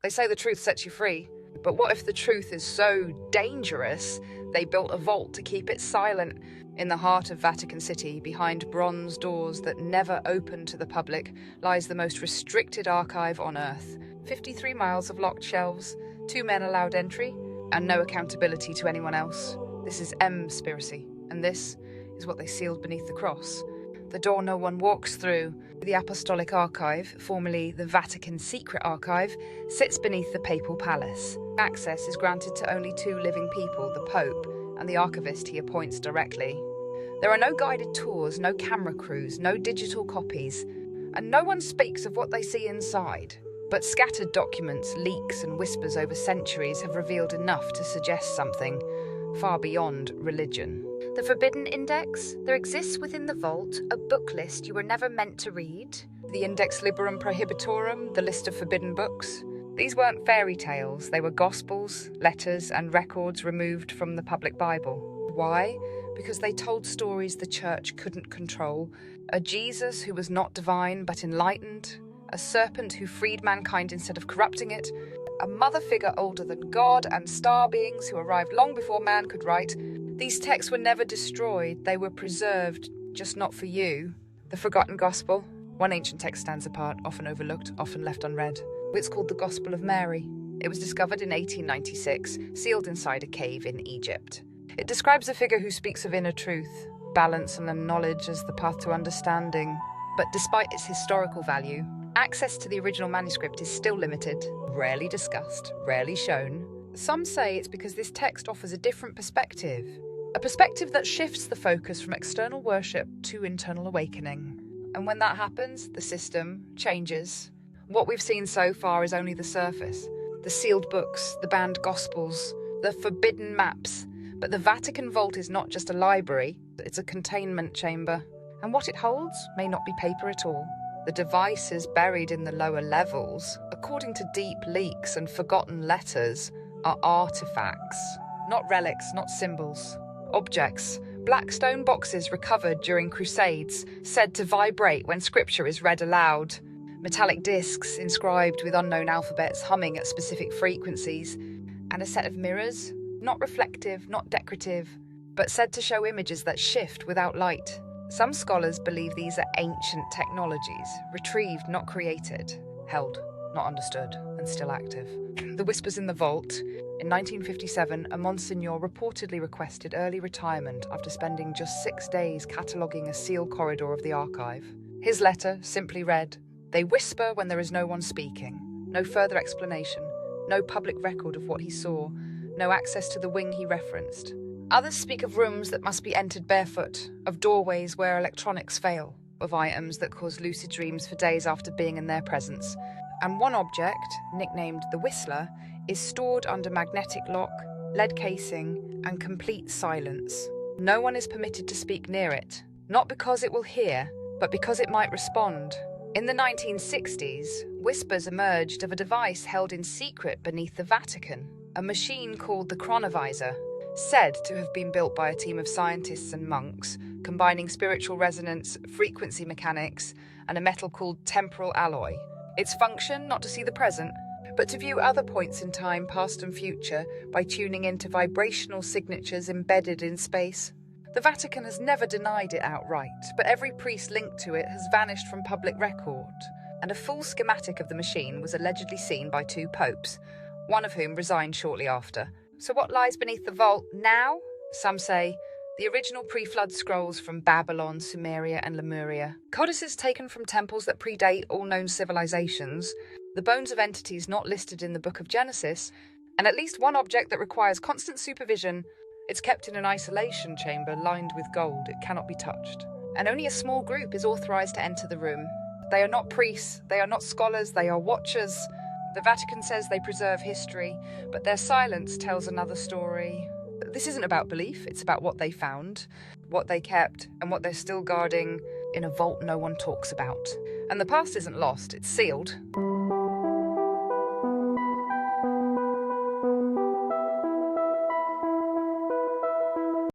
They say the truth sets you free. But what if the truth is so dangerous, they built a vault to keep it silent? In the heart of Vatican City, behind bronze doors that never open to the public, lies the most restricted archive on Earth. 53 miles of locked shelves, 2 men allowed entry, and no accountability to anyone else. This is Emmspiracy, and this is what they sealed beneath the cross. The door no one walks through. The Apostolic Archive, formerly the Vatican Secret Archive, sits beneath the Papal Palace. Access is granted to only 2 living people, the Pope and the archivist he appoints directly. There are no guided tours, no camera crews, no digital copies, and no one speaks of what they see inside. But scattered documents, leaks and whispers over centuries have revealed enough to suggest something far beyond religion. The Forbidden Index? There exists within the vault a book list you were never meant to read. The Index Liberum Prohibitorum, the list of forbidden books. These weren't fairy tales, they were gospels, letters and records removed from the public Bible. Why? Because they told stories the church couldn't control. A Jesus who was not divine but enlightened. A serpent who freed mankind instead of corrupting it. A mother figure older than God and star beings who arrived long before man could write. These texts were never destroyed, they were preserved, just not for you. The Forgotten Gospel. One ancient text stands apart, often overlooked, often left unread. It's called the Gospel of Mary. It was discovered in 1896, sealed inside a cave in Egypt. It describes a figure who speaks of inner truth, balance and knowledge as the path to understanding. But despite its historical value, access to the original manuscript is still limited, rarely discussed, rarely shown. Some say it's because this text offers a different perspective. A perspective that shifts the focus from external worship to internal awakening. And when that happens, the system changes. What we've seen so far is only the surface. The sealed books, the banned gospels, the forbidden maps. But the Vatican Vault is not just a library, it's a containment chamber. And what it holds may not be paper at all. The devices buried in the lower levels, according to deep leaks and forgotten letters, are artifacts. Not relics, not symbols. Objects. Black stone boxes recovered during Crusades, said to vibrate when scripture is read aloud. Metallic discs inscribed with unknown alphabets humming at specific frequencies. And a set of mirrors, not reflective, not decorative, but said to show images that shift without light. Some scholars believe these are ancient technologies, retrieved, not created, held, not understood, and still active. The whispers in the vault. In 1957, a Monsignor reportedly requested early retirement after spending just 6 days cataloguing a sealed corridor of the archive. His letter simply read, "They whisper when there is no one speaking. No further explanation, no public record of what he saw, no access to the wing he referenced. Others speak of rooms that must be entered barefoot, of doorways where electronics fail, of items that cause lucid dreams for days after being in their presence. And one object, nicknamed the Whistler, is stored under magnetic lock, lead casing, and complete silence. No one is permitted to speak near it, not because it will hear, but because it might respond." In the 1960s, whispers emerged of a device held in secret beneath the Vatican, a machine called the Chronovisor, said to have been built by a team of scientists and monks, combining spiritual resonance, frequency mechanics, and a metal called temporal alloy. Its function, not to see the present, but to view other points in time, past and future, by tuning into vibrational signatures embedded in space. The Vatican has never denied it outright, but every priest linked to it has vanished from public record, and a full schematic of the machine was allegedly seen by 2 popes, one of whom resigned shortly after. So what lies beneath the vault now? Some say the original pre-flood scrolls from Babylon, Sumeria and Lemuria, codices taken from temples that predate all known civilizations, the bones of entities not listed in the Book of Genesis, and at least one object that requires constant supervision. It's kept in an isolation chamber lined with gold. It cannot be touched. And only a small group is authorized to enter the room. They are not priests, they are not scholars, they are watchers. The Vatican says they preserve history, but their silence tells another story. This isn't about belief, it's about what they found, what they kept, and what they're still guarding in a vault no one talks about. And the past isn't lost, it's sealed.